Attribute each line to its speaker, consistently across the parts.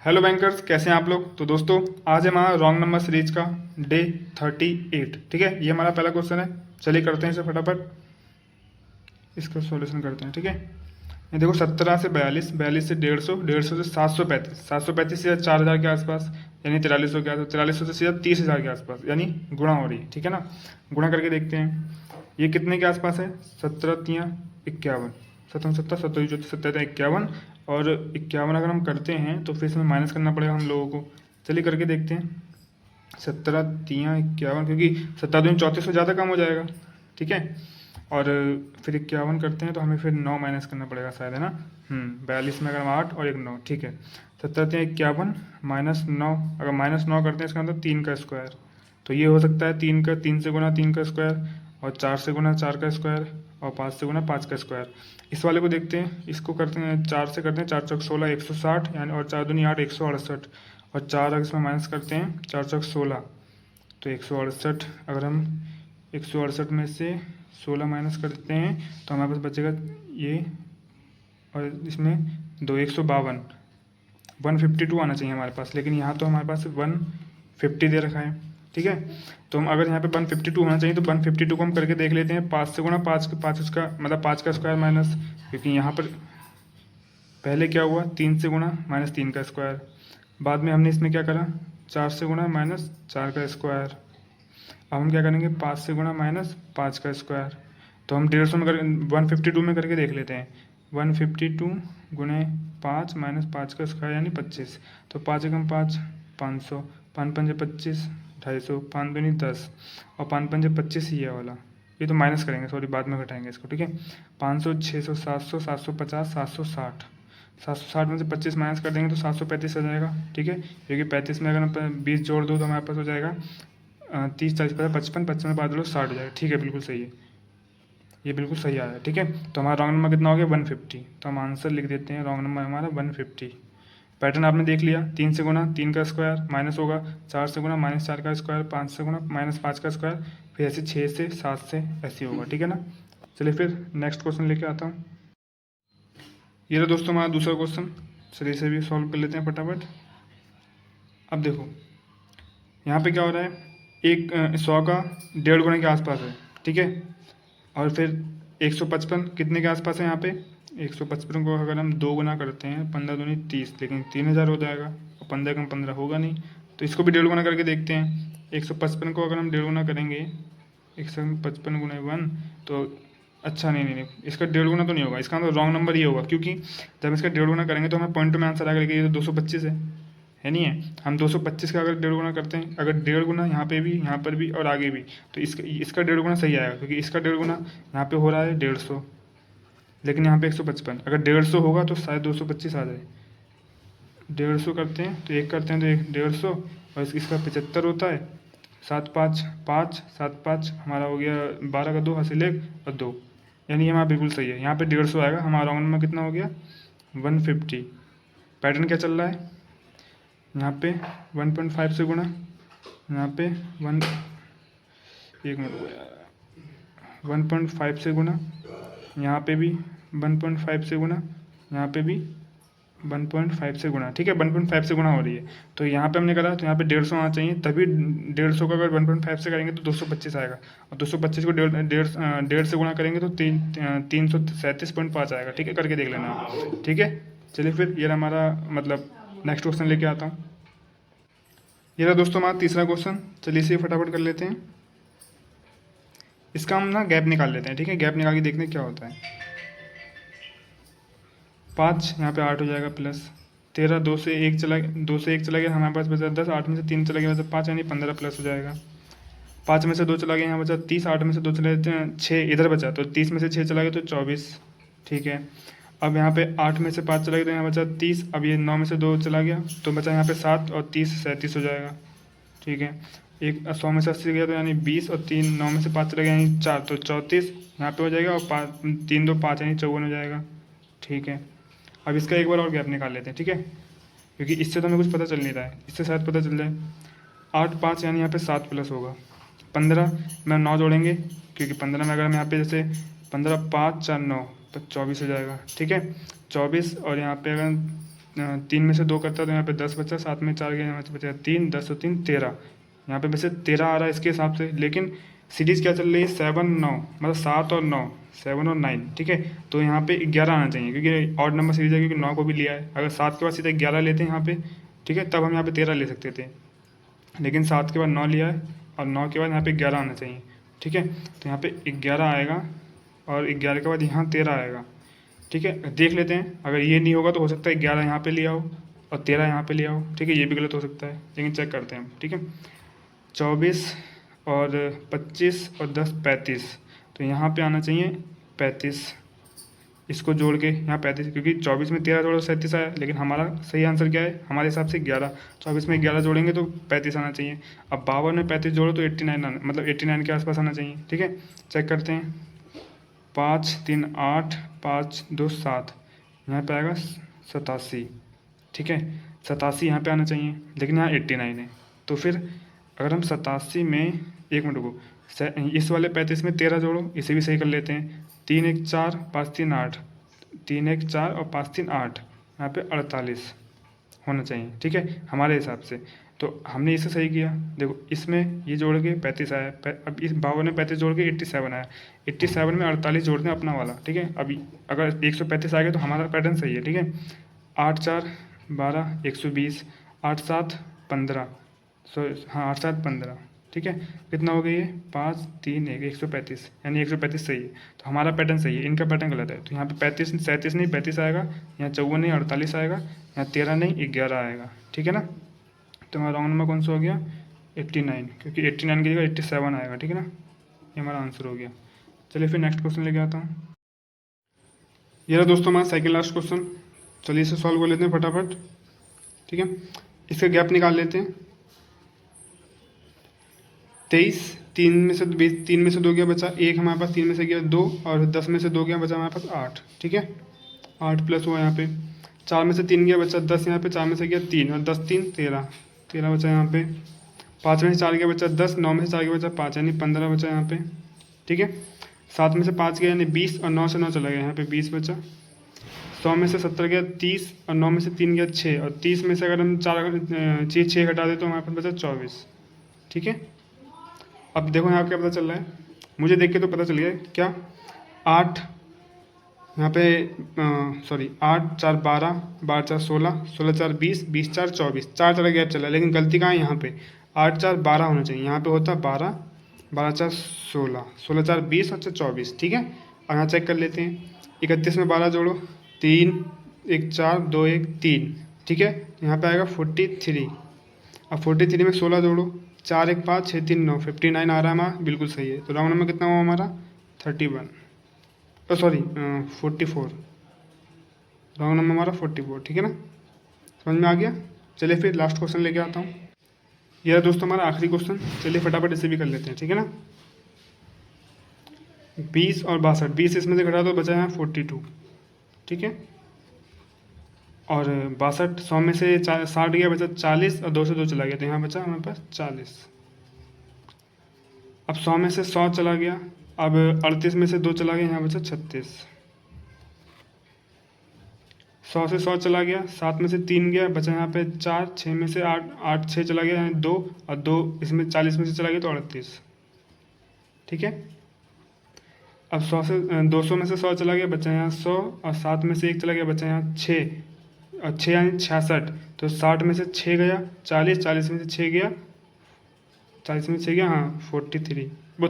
Speaker 1: Hello bankers, कैसे हैं आप लोग। तो दोस्तों, आज है हमारा रॉन्ग नंबर सीरीज का डे 38। ठीक है, ये हमारा पहला क्वेश्चन है। चलिए करते हैं इसे फटाफट, इसका सॉल्यूशन करते हैं। ठीक है, ये देखो 17 से 42, 42 से 150, 150 से 735, 735 से 4000 के आसपास, यानी 4300 के आसपास, 4300 से सीधा 30,000 के आसपास, यानी गुणा हो रही है। ठीक है ना, गुणा करके देखते हैं ये कितने के आसपास है। 17 तियाँ 51, 17 17 17 17 51, और 51 अगर हम करते हैं तो फिर इसमें माइनस करना पड़ेगा हम लोगों को। चलिए करके देखते हैं। 17 तियाँ 51, क्योंकि 17 दूनी 34 से ज़्यादा कम हो जाएगा। ठीक है, और फिर 51 करते हैं तो हमें फिर 9 माइनस करना पड़ेगा शायद, है ना। 42 में अगर हम 8 और एक 9, ठीक है। 17 तियाँ 51 -9, अगर -9 करते हैं इसका मतलब 3 का स्क्वायर। तो ये हो सकता है 3 से गुना 3 का स्क्वायर, और 4 से गुना 4 का स्क्वायर, और 5 से गुना 5 का स्क्वायर। इस वाले को देखते हैं, इसको करते हैं 4 से करते हैं, 4 चौक 16 160, यानी और 4 दूनी 8 168, और 4 अगर इसमें माइनस करते हैं 4 चौक 16 तो 168। अगर हम 168 में से 16 माइनस करते हैं तो हमारे पास बचेगा ये, और इसमें 152, 152 आना चाहिए हमारे पास, लेकिन यहाँ तो हमारे पास 150 दे रखा है। ठीक है, तो हम अगर यहाँ पे 152 होना चाहिए तो 152 को हम करके देख लेते हैं। 5 से गुना 5 5 उसका मतलब 5 का स्क्वायर माइनस, क्योंकि यहाँ पर पहले क्या हुआ 3 से गुना -3 का स्क्वायर, बाद में हमने इसमें क्या करा 4 से गुना -4 का स्क्वायर। अब हम क्या करेंगे 5 से गुना -5 का स्क्वायर। तो हम 150 में कर 152 में करके देख लेते हैं। 152 गुणे 5 -5 का स्क्वायर यानी 25। तो 5 एकम 5, 500, 5 पंजे 25, 250, 5 दूनी 10, और 5 पंजे 25 ये वाला। ये तो माइनस करेंगे, सॉरी बाद में घटाएंगे इसको। ठीक है, 500, 600, 700, 750, 760, 760 में से 25 माइनस कर देंगे तो 735 आ जाएगा। ठीक है, क्योंकि 35 में अगर हम 20 जोड़ दो तो हमारे पास हो जाएगा 30, 40, 50, 55, 55 में 5 60 हो जाएगा। ठीक है, बिल्कुल सही है, ये बिल्कुल सही आया है। ठीक है, तो हमारा रॉन्ग नंबर कितना हो गया 150। तो हम आंसर लिख देते हैं, रॉन्ग नंबर हमारा 150। पैटर्न आपने देख लिया, 3 से गुना 3 का स्क्वायर माइनस होगा, 4 से गुना -4 का स्क्वायर, 5 से गुना -5 का स्क्वायर, फिर ऐसे 6 से 7 से ऐसे होगा। ठीक है ना, चलिए फिर नेक्स्ट क्वेश्चन लेके आता हूँ। ये रहा दोस्तों हमारा दूसरा क्वेश्चन। चलिए इसे भी सॉल्व कर लेते हैं फटाफट। अब देखो यहाँ पे क्या हो रहा है, एक 100 का 1.5 गुना के आसपास है। ठीक है, और फिर 155 कितने के आसपास है यहाँ पे। 155 को अगर हम 2 गुना करते हैं, 15 दूनी 30, लेकिन 3000 हो जाएगा, और 15 कम 15 होगा नहीं। तो इसको भी 1.5 गुना करके देखते हैं। 155 को अगर हम 1.5 गुना करेंगे, 155 गुना 1, तो अच्छा नहीं, इसका 1.5 गुना तो नहीं होगा, इसका मतलब रॉन्ग नंबर ये होगा, क्योंकि जब इसका 1.5 गुना करेंगे तो हमें पॉइंट में आंसर आएगा, लेकिन ये तो 225 है नहीं है। हम 225 का अगर 1.5 गुना करते हैं, अगर 1.5 गुना यहाँ पे भी, यहाँ पर भी और आगे भी, तो इसका 1.5 गुना सही आएगा, क्योंकि इसका 1.5 गुना यहाँ पे हो रहा है 150, लेकिन यहाँ पे 155। अगर 150 होगा तो शायद 225 आ जाए। 150 करते हैं तो एक करते हैं तो 150, और इसका 75 होता है। 7 5 5 7 5 हमारा हो गया 12 का 2 हासिल 1 और 2, यानी हमारा बिल्कुल सही है। यहाँ पे 150 आएगा, हमारा रॉन्ग नंबर कितना हो गया 150। पैटर्न क्या चल रहा है, यहाँ पे 1.5 से गुणा, यहाँ पे 1.5 से गुणा, यहाँ पे भी 1.5 से गुणा, यहाँ पे भी 1.5 से गुणा। ठीक है, 1.5 से गुणा हो रही है। तो यहाँ पे हमने करा तो यहाँ पे 150 आना चाहिए, तभी 150 का अगर 1.5 से करेंगे तो 225 आएगा, और 225 को 1.5 से गुणा करेंगे तो 337.5 आएगा। ठीक है, करके देख लेना आप। ठीक है, चलिए फिर ये हमारा मतलब नेक्स्ट क्वेश्चन लेके आता हूँ। ये रहा दोस्तों हमारा तीसरा क्वेश्चन। चलिए इसे फटाफट कर लेते हैं। इसका हम ना गैप निकाल लेते हैं। ठीक है, गैप निकाल के देखते हैं क्या होता है। 5 यहाँ पे 8 हो जाएगा प्लस 13, 2 से 1 चला गया, हमारे पास बचा 10, 8 में से 3 चला गया बचा 5, यानी 15 प्लस हो जाएगा। 5 में से 2 चला गया, यहाँ बचा 30, 8 में से 2 चले जाते हैं 6 इधर बचा, तो 30 में से 6 चला गया तो 24। ठीक है, अब यहाँ पे 8 में से 5 चला गया तो यहाँ बचा 30, अब ये 9 में से 2 चला गया तो बचा यहाँ पे 7, और 30 37 हो जाएगा। ठीक है, एक 100 में से 80 गया तो यानी 20, और 3 9 में से 5 चला गया यानी 4, तो 34 यहाँ पे हो जाएगा, और 5 3 2 5 यानी 54 हो जाएगा। ठीक है, अब इसका एक बार और गैप निकाल लेते हैं। ठीक है, क्योंकि इससे तो हमें कुछ पता चल नहीं रहा है, इससे शायद पता चल जाए। 8 5 यानी यहाँ पे 7 प्लस होगा। 15 में 9 जोड़ेंगे, क्योंकि 15 में अगर हम यहाँ पे जैसे 15 5 4 9 तो 24 हो जाएगा। ठीक है, 24, और यहाँ पे अगर 3 में से 2 करता है तो यहाँ पे 10 बचा, 7 में 4 गया, यहाँ पे बचा 3, 10 और 3 13। यहाँ पे वैसे 13 आ रहा है इसके हिसाब से, लेकिन सीरीज क्या चल रही है 7 9, मतलब 7 और 9, 7 और 9, ठीक है। तो यहाँ पे 11 आना चाहिए क्योंकि ऑड नंबर सीरीज है, क्योंकि 9 को भी लिया है। अगर 7 के बाद सीधा 11 लेते हैं यहाँ पे, ठीक है, तब हम यहाँ पे 13 ले सकते थे, लेकिन 7 के बाद 9 लिया है और 9 के बाद यहाँ पे 11 आना चाहिए, ठीक है। तो यहाँ पे 11 आएगा और 11 के बाद यहाँ 13 आएगा, ठीक है। देख लेते हैं, अगर ये नहीं होगा तो हो सकता है 11 यहाँ पे ले आओ और 13 यहाँ पे ले आओ, ठीक है। ये भी गलत हो सकता है, लेकिन चेक करते हैं, ठीक है। 24 और 25 और 10 35, तो यहाँ पे आना चाहिए 35। इसको जोड़ के यहाँ 35, क्योंकि 24 में 13 जोड़ो 37 आया, लेकिन हमारा सही आंसर क्या है हमारे हिसाब से 11। 24 में 11 जोड़ेंगे तो 35 आना चाहिए। अब 52 में 35 जोड़ो तो 89 आना, मतलब 89 के आसपास आना चाहिए, ठीक है। चेक करते हैं, 5 3 8, 5 2 7, यहाँ पे आएगा 87, ठीक है। 87 यहाँ पे आना चाहिए, लेकिन यहाँ 89 है। तो फिर अगर हम 87 में, एक मिनट को, इस वाले 35 में 13 जोड़ो, इसे भी सही कर लेते हैं। 3 1 4, 5 3 8, 3 1 4 और 5 3 8, यहाँ पे 48 होना चाहिए, ठीक है, हमारे हिसाब से। तो हमने इसे सही किया। देखो इसमें ये जोड़ के 35 आया, अब इस 52 में 35 जोड़ के 87 आया, 87 में 48 जोड़ दें अपना वाला, ठीक है। अभी अगर 135 आ गया तो हमारा पैटर्न सही है, ठीक है। 8 4 12, 120, 8 7 15, हाँ 8 7 15, ठीक है। कितना हो गया ये, 5 3 1, 135, यानी 135 सही है। तो हमारा पैटर्न सही है, इनका पैटर्न गलत है। तो यहाँ पे 35 37 नहीं 35 आएगा, यहाँ 54 नहीं 48 आएगा, यहाँ 13 नहीं 11 आएगा, ठीक है ना। तो हमारा रॉन्ग नंबर कौन सा हो गया, 89, क्योंकि 89 की जगह 87 आएगा, ठीक है ना। ये हमारा आंसर हो गया। चलिए फिर नेक्स्ट क्वेश्चन लेके आता हूँ। ये रहा दोस्तों हमारा सेकंड लास्ट क्वेश्चन। चलिए इसे सॉल्व कर लेते हैं फटाफट, ठीक है। इसका गैप निकाल लेते हैं। 23, 3 में से 20, 3 में से 2 गया बचा 1 हमारे पास, 3 में से गया 2, और 10 में से 2 गया बचा हमारे पास 8, ठीक है। 8 प्लस हुआ यहाँ पे, 4 में से 3 गया बचा 10 यहाँ पे, 4 में से गया 3 और 10 3 13, 13 बचा यहाँ पे। 5 में से 4 गया बचा 10, 9 में से 4 गया बचा 5, यानी 15 बचा यहाँ पे, ठीक है। 7 में से 5 गया यानी 20, और 9 से 9 चला गया, यहाँ पे 20 बचा। 100 में से 70 गया 30, और 9 में से 3 गया 6, और 30 में से अगर हम 6 घटा दे तो हमारे पास बचा 24, ठीक है। अब देखो यहाँ क्या पता चल रहा है, मुझे देख के तो पता चल गया क्या, 8 यहाँ पे, सॉरी 8 4 12, 12 4 16, 16 4 20, 20 4 24, 4 तरह गैप चल रहा है, लेकिन गलती कहाँ है यहाँ पे, 8 4 12 होना चाहिए, यहाँ पे होता 12, 12 4 16, 16 4 20 और 24, ठीक है। और यहाँ चेक कर लेते हैं, 31 में 12 जोड़ो, 3 1 4 2 1 3, ठीक है। यहाँ पे आएगा 43। अब 43 में 16 जोड़ो, 4 1 5 6 3 9, 59 आ रहा है हमारा, बिल्कुल सही है। तो राउंड नंबर कितना हुआ हमारा, 31, सॉरी 44, राउंड नंबर हमारा 44, ठीक है ना। समझ में आ गया। चलिए फिर लास्ट क्वेश्चन लेके आता हूँ। यह दोस्तों हमारा आखिरी क्वेश्चन, चलिए फटाफट इसे भी कर लेते हैं, ठीक है ना। 20 और 62, 20 इसमें से घटा तो बचा है 42, ठीक है। और 62, 100 में से 60 गया बचा 40, और 2 से 2 चला गया, तो यहाँ बचा हमारे पास 40। अब 100 में से 100 चला गया, अब 38 में से 2 चला गया, यहाँ बचा 36। 100 से 100 चला गया, 7 में से 3 गया बचा यहाँ पे 4, 6 में से 8 6 चला गया यहाँ 2, और 2 इसमें 40 में से चला गया तो 38, ठीक है। अब 100 से 200 में से 100 चला गया बचा यहाँ 100, और 7 में से 1 चला गया बचा यहाँ 6, और 6 यानी 66, तो 60 में से 6 गया 40, 40 में से 6 गया 40 में से 6 गया, हाँ 43, वो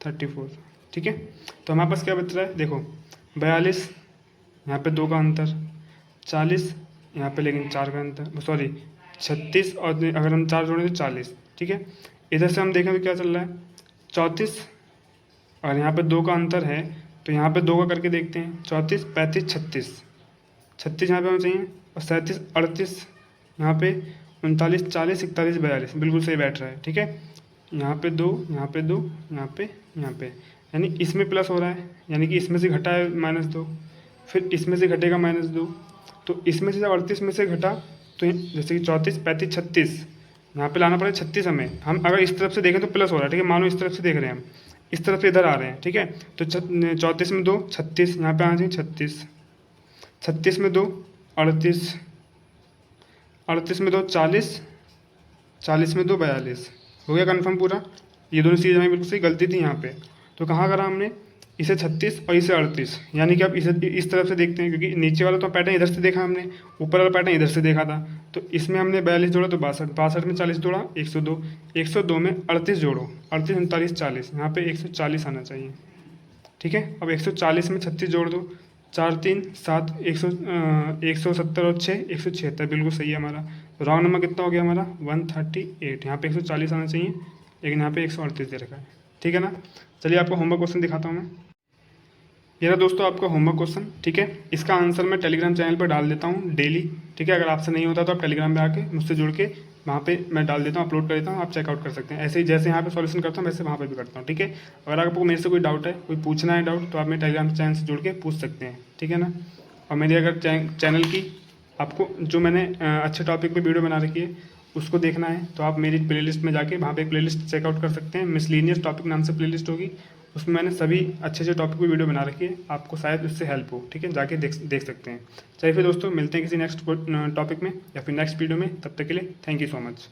Speaker 1: 34, ठीक है। तो हमारे पास क्या बच रहा है, देखो 42, यहाँ पे 2 का अंतर, 40 यहाँ पे लेकिन 4 का अंतर, सॉरी 36, और अगर हम 4 जोड़ें तो 40, ठीक है। इधर से हम देखें तो क्या चल रहा है, 34, और यहाँ पे 2 का अंतर है, तो यहाँ पे 2 का करके देखते हैं, 34 35 36, 36 यहाँ पे होना चाहिए, और 37 38, यहाँ पे 39 40 41 42, बिल्कुल सही बैठ रहा है, ठीक है। यहाँ पे 2, यहाँ पे 2, यहाँ पे, यानी इसमें प्लस हो रहा है, यानी कि इसमें से घटा है -2, फिर इसमें से घटेगा -2, तो इसमें से जब 38 में से घटा, तो जैसे कि 34 35 36, यहाँ पे लाना पड़ेगा 36 हमें। हम अगर इस तरफ से देखें तो प्लस हो रहा है, ठीक है, मानो इस तरफ से देख रहे हैं हम, इस तरफ से इधर आ रहे हैं, ठीक है। तो 34 में 2 36, यहाँ पे आना चाहिए 36, 36 में 2 38, 38 में 2 40, 40 में 2 42, हो गया कन्फर्म पूरा। ये दोनों चीज़ हमें बिल्कुल सही, गलती थी यहाँ पे। तो कहाँ करा हमने, इसे 36 और इसे 38, यानी कि अब इसे इस तरफ से देखते हैं, क्योंकि नीचे वाला तो पैटर्न इधर से देखा हमने, ऊपर वाला पैटर्न इधर से देखा था। तो इसमें हमने 42 जोड़ा तो 62, 62 में 40 जोड़ा 102, 102 में 38 जोड़ो, 38 39 40, यहाँ पे 140 आना चाहिए। ठीक है, अब 140 में 36 जोड़ दो, 4 3 7, 170 और 6 176, बिल्कुल सही है हमारा। रॉन्ग नंबर कितना हो गया हमारा 138, यहाँ पे 140 आना चाहिए, लेकिन यहाँ पे 138 दे रखा है। ठीक है ना। चलिए आपको होमवर्क क्वेश्चन दिखाता हूँ मैं। ये रहा दोस्तों आपका होमवर्क क्वेश्चन। ठीक है, इसका आंसर मैं टेलीग्राम चैनल पर डाल देता हूँ डेली। ठीक है, अगर आपसे नहीं होता तो आप टेलीग्राम पे आके मुझसे जुड़ के वहाँ पे मैं डाल देता हूँ, अपलोड कर देता हूँ, आप चेकआउट कर सकते हैं। ऐसे ही जैसे यहाँ पे सॉल्यूशन करता हूँ वैसे वहाँ पे भी करता हूँ। ठीक है, अगर आपको मेरे से कोई डाउट है, कोई पूछना है डाउट, तो आप मेरे टेलीग्राम चैनल से जुड़ के पूछ सकते हैं। ठीक है ना। और मेरी अगर चैनल की आपको जो मैंने अच्छे टॉपिक पे वीडियो बना रखी है उसको देखना है, तो आप मेरी प्लेलिस्ट में जाके वहाँ पे एक प्लेलिस्ट चेकआउट कर सकते हैं। मिसलेनियस टॉपिक नाम से प्लेलिस्ट होगी, उसमें मैंने सभी अच्छे अच्छे टॉपिक पे वीडियो बना रखी है, आपको शायद उससे हेल्प हो। ठीक है, जाके देख सकते हैं। चलिए फिर दोस्तों, मिलते हैं किसी नेक्स्ट टॉपिक में या फिर नेक्स्ट वीडियो में। तब तक के लिए थैंक यू सो मच।